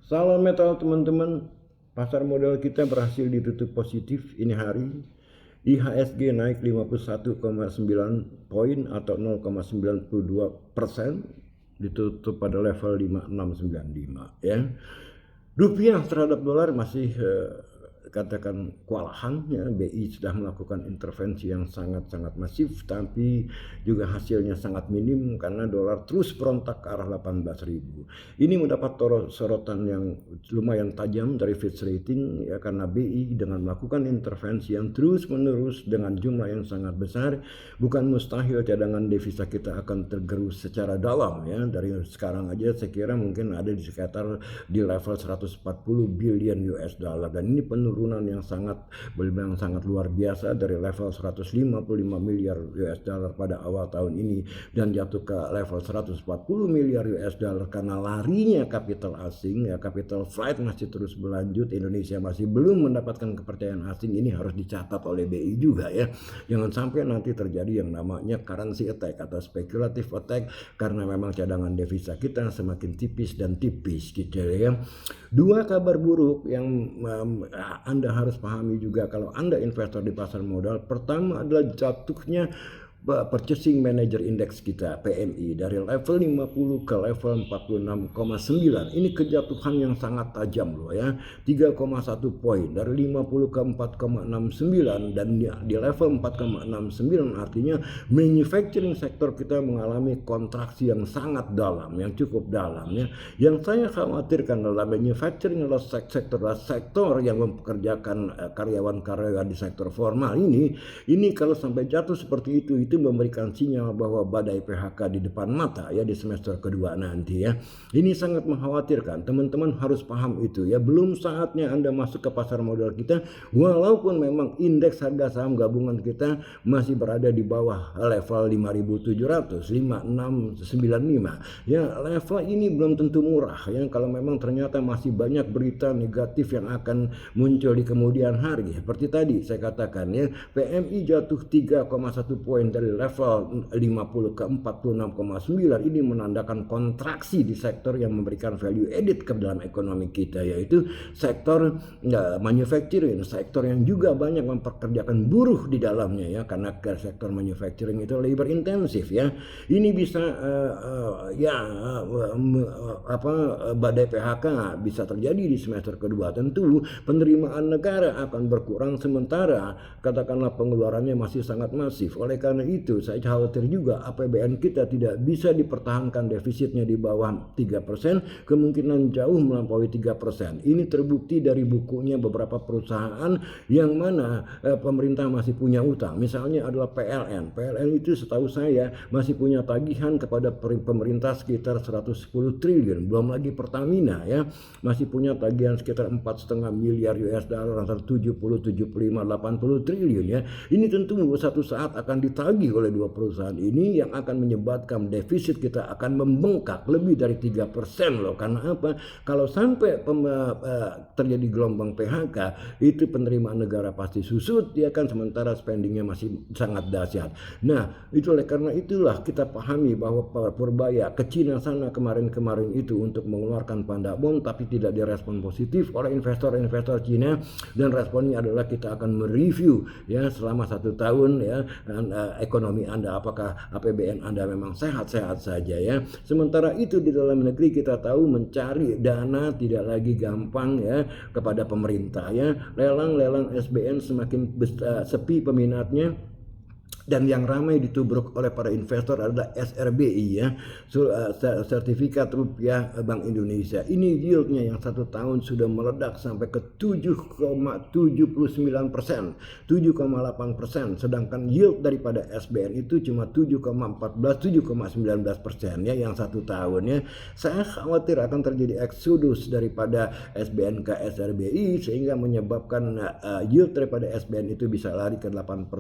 Salam metal teman-teman. Pasar modal kita berhasil ditutup positif ini hari. IHSG naik 51,9 poin atau 0,92%, ditutup pada level 5695 ya. Rupiah terhadap dolar masih katakan kewalahan ya. BI sudah melakukan intervensi yang sangat-sangat masif, tapi juga hasilnya sangat minim karena dolar terus berontak ke arah 18.000. Ini mendapat sorotan yang lumayan tajam dari Fitch Rating ya, karena BI dengan melakukan intervensi yang terus-menerus dengan jumlah yang sangat besar, bukan mustahil cadangan devisa kita akan tergerus secara dalam ya. Dari sekarang aja saya kira mungkin ada di sekitar di level 140 billion US dollar, dan ini penurunan yang sangat luar biasa dari level 155 miliar US dollar pada awal tahun ini dan jatuh ke level 140 miliar US dollar karena larinya kapital asing ya. Capital flight masih terus berlanjut, Indonesia masih belum mendapatkan kepercayaan asing. Ini harus dicatat oleh BI juga ya. Jangan sampai nanti terjadi yang namanya currency attack atau speculative attack karena memang cadangan devisa kita semakin tipis dan tipis gitu ya. Dua kabar buruk yang Anda harus pahami juga kalau Anda investor di pasar modal. Pertama adalah jatuhnya Purchasing Manager Index kita PMI dari level 50 ke level 46,9. Ini kejatuhan yang sangat tajam loh ya, 3,1 poin dari 50 ke 4,69, dan di level 4,69 artinya manufacturing sektor kita mengalami kontraksi yang sangat dalam, yang cukup dalam ya. Yang saya khawatirkan adalah manufacturing adalah sektor yang mempekerjakan karyawan-karyawan di sektor formal ini kalau sampai jatuh seperti itu memberikan sinyal bahwa badai PHK di depan mata ya di semester kedua nanti ya. Ini sangat mengkhawatirkan. Teman-teman harus paham itu ya. Belum saatnya Anda masuk ke pasar modal kita walaupun memang indeks harga saham gabungan kita masih berada di bawah level 5.700, 5.695. Ya, level ini belum tentu murah ya kalau memang ternyata masih banyak berita negatif yang akan muncul di kemudian hari. Seperti tadi saya katakan ya, PMI jatuh 3,1 poin dari level 50 ke 46,9. Ini menandakan kontraksi di sektor yang memberikan value added ke dalam ekonomi kita, yaitu sektor manufacturing, sektor yang juga banyak mempekerjakan buruh di dalamnya ya, karena sektor manufacturing itu labor intensif ya. Ini bisa badai PHK bisa terjadi di semester kedua. Tentu penerimaan negara akan berkurang sementara katakanlah pengeluarannya masih sangat masif. Oleh karena itu saya khawatir juga APBN kita tidak bisa dipertahankan defisitnya di bawah 3%, kemungkinan jauh melampaui 3%. Ini terbukti dari bukunya beberapa perusahaan yang mana pemerintah masih punya utang. Misalnya adalah PLN. PLN itu setahu saya masih punya tagihan kepada pemerintah sekitar 110 triliun. Belum lagi Pertamina ya, masih punya tagihan sekitar 4,5 miliar US dollar antara 70, 75, 80 triliun ya. Ini tentu satu saat akan ditagih oleh dua perusahaan ini yang akan menyebabkan defisit kita akan membengkak lebih dari 3% loh. Karena apa? Kalau sampai terjadi gelombang PHK, itu penerimaan negara pasti susut ya kan, sementara spendingnya masih sangat dahsyat. Nah, itu oleh karena itulah kita pahami bahwa Purbaya ke Cina sana kemarin itu untuk mengeluarkan panda bom, tapi tidak direspon positif oleh investor-investor Cina, dan responnya adalah kita akan mereview ya selama 1 tahun ya ekonomi Anda, apakah APBN Anda memang sehat-sehat saja ya. Sementara itu di dalam negeri kita tahu mencari dana tidak lagi gampang ya kepada pemerintah ya. Lelang SBN semakin sepi peminatnya, dan yang ramai ditubruk oleh para investor adalah SRBI ya, sertifikat rupiah Bank Indonesia. Ini yieldnya yang 1 tahun sudah meledak sampai ke 7,79%, 7,8%, sedangkan yield daripada SBN itu cuma 7,14, 7,19% ya yang 1 tahun ya. Saya khawatir akan terjadi eksodus daripada SBN ke SRBI sehingga menyebabkan yield daripada SBN itu bisa lari ke 8%,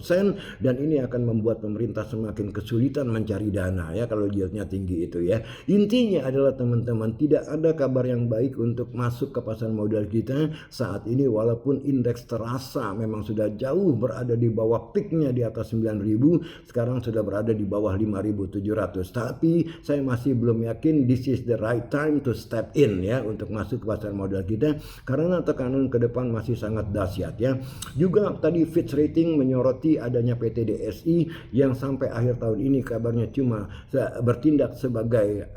dan ini akan akan membuat pemerintah semakin kesulitan mencari dana ya kalau yieldnya tinggi itu ya. Intinya adalah teman-teman, tidak ada kabar yang baik untuk masuk ke pasar modal kita saat ini, walaupun indeks terasa memang sudah jauh berada di bawah peaknya di atas 9.000, sekarang sudah berada di bawah 5.700. Tapi saya masih belum yakin this is the right time to step in ya untuk masuk ke pasar modal kita, karena tekanan ke depan masih sangat dahsyat ya. Juga tadi Fitch Rating menyoroti adanya PTDSI yang sampai akhir tahun ini kabarnya cuma bertindak sebagai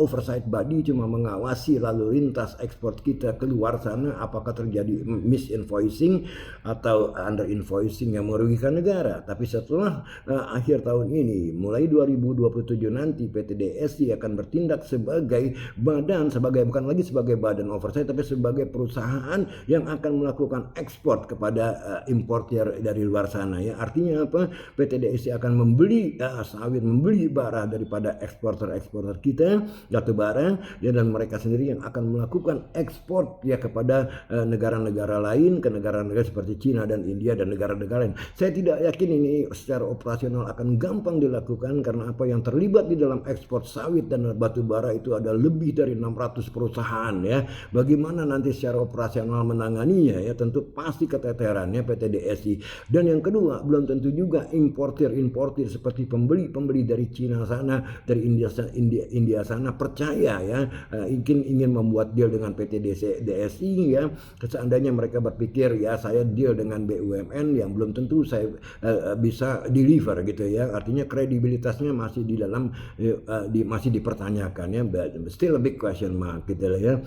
oversight body, cuma mengawasi lalu lintas ekspor kita keluar sana, apakah terjadi misinvoicing atau under invoicing yang merugikan negara. Tapi setelah akhir tahun ini, mulai 2027 nanti PTDSI akan bertindak sebagai badan, bukan lagi sebagai badan oversight, tapi sebagai perusahaan yang akan melakukan ekspor kepada importer dari luar sana ya. Artinya apa? PTDSI akan membeli sawit, membeli bara daripada eksporter kita, batu bara ya, dan mereka sendiri yang akan melakukan ekspor ya kepada negara-negara lain, ke negara-negara seperti Cina dan India dan negara-negara lain. Saya tidak yakin ini secara operasional akan gampang dilakukan, karena apa, yang terlibat di dalam ekspor sawit dan batu bara itu ada lebih dari 600 perusahaan ya. Bagaimana nanti secara operasional menanganinya ya, tentu pasti keteterannya PTDSI. Dan yang kedua, belum tentu juga importir seperti pembeli dari Cina sana, dari India sana percaya ya, ingin membuat deal dengan PTDSI ya. Seandainya mereka berpikir ya, saya deal dengan BUMN yang belum tentu saya bisa deliver gitu ya. Artinya kredibilitasnya masih di dalam masih dipertanyakan ya, still a big question mark gitu ya.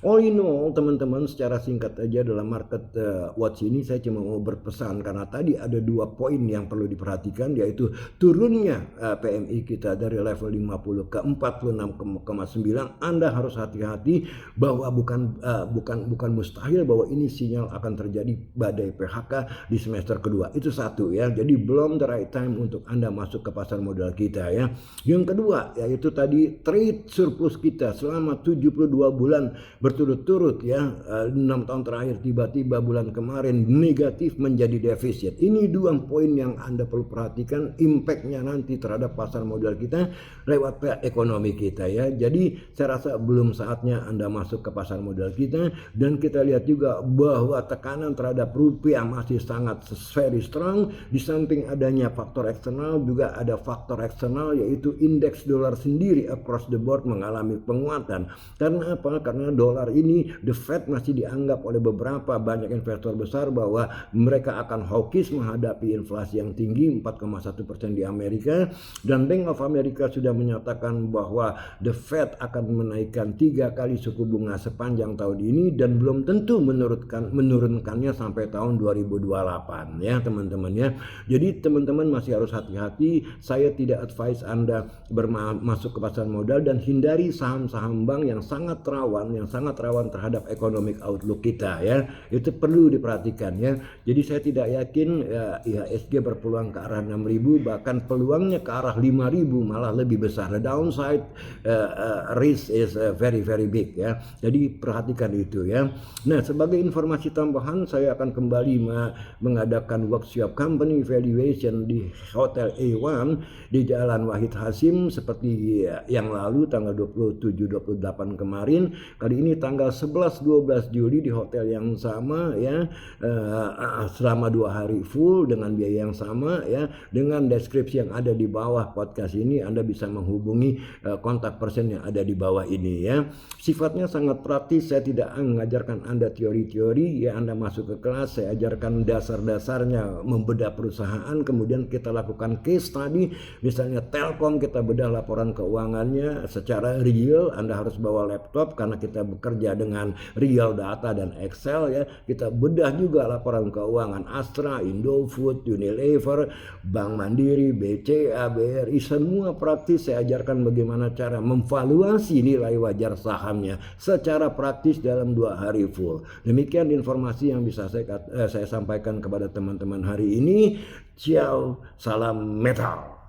All in all teman-teman, secara singkat aja dalam market watch ini saya cuma mau berpesan, karena tadi ada 2 poin yang perlu diperhatikan, yaitu turunnya PMI kita dari level 50 ke 46,9. Anda harus hati-hati bahwa bukan mustahil bahwa ini sinyal akan terjadi badai PHK di semester kedua. Itu satu ya. Jadi belum the right time untuk Anda masuk ke pasar modal kita ya. Yang kedua yaitu tadi trade surplus kita selama 72 bulan berturut-turut ya, 6 tahun terakhir, tiba-tiba bulan kemarin negatif menjadi defisit. Ini 2 poin yang Anda perlu perhatikan impactnya nanti terhadap pasar modal kita lewat ekonomi kita ya. Jadi saya rasa belum saatnya Anda masuk ke pasar modal kita. Dan kita lihat juga bahwa tekanan terhadap rupiah masih sangat very strong. Di samping adanya faktor eksternal, juga ada faktor eksternal yaitu indeks dolar sendiri across the board mengalami penguatan. Karena apa? Karena dolar ini, the Fed masih dianggap oleh beberapa banyak investor besar bahwa mereka akan hawkish menghadapi inflasi yang tinggi 4,1% di Amerika, dan Bank of America sudah menyatakan bahwa the Fed akan menaikkan 3 kali suku bunga sepanjang tahun ini, dan belum tentu menurunkannya sampai tahun 2028 ya teman-teman ya. Jadi teman-teman masih harus hati-hati. Saya tidak advise Anda masuk ke pasar modal, dan hindari saham-saham bank yang sangat rawan terhadap economic outlook kita ya. Itu perlu diperhatikan ya. Jadi saya tidak yakin IHSG berpeluang ke arah 6.000, bahkan peluangnya ke arah 5.000 malah lebih besar. The downside risk is very very big ya. Jadi perhatikan itu ya. Nah, sebagai informasi tambahan, saya akan kembali mengadakan workshop company valuation di Hotel A1 di Jalan Wahid Hasim seperti yang lalu tanggal 27-28 kemarin. Kali ini tanggal 11-12 Juli di hotel yang sama ya, selama 2 hari full dengan biaya yang sama ya. Dengan deskripsi yang ada di bawah podcast ini, Anda bisa menghubungi kontak person yang ada di bawah ini ya. Sifatnya sangat praktis. Saya tidak mengajarkan Anda teori-teori ya. Anda masuk ke kelas, saya ajarkan dasar-dasarnya membedah perusahaan, kemudian kita lakukan case study. Misalnya Telkom, kita bedah laporan keuangannya secara real. Anda harus bawa laptop karena kita bekerja dengan real data dan Excel ya. Kita bedah juga laporan keuangan Astra, Indofood, Unilever, Bank Mandiri, BCA, BRI, semua praktis. Saya ajarkan bagaimana cara memvaluasi nilai wajar sahamnya secara praktis dalam 2 hari full. Demikian informasi yang bisa saya sampaikan kepada teman-teman hari ini. Ciao, salam metal.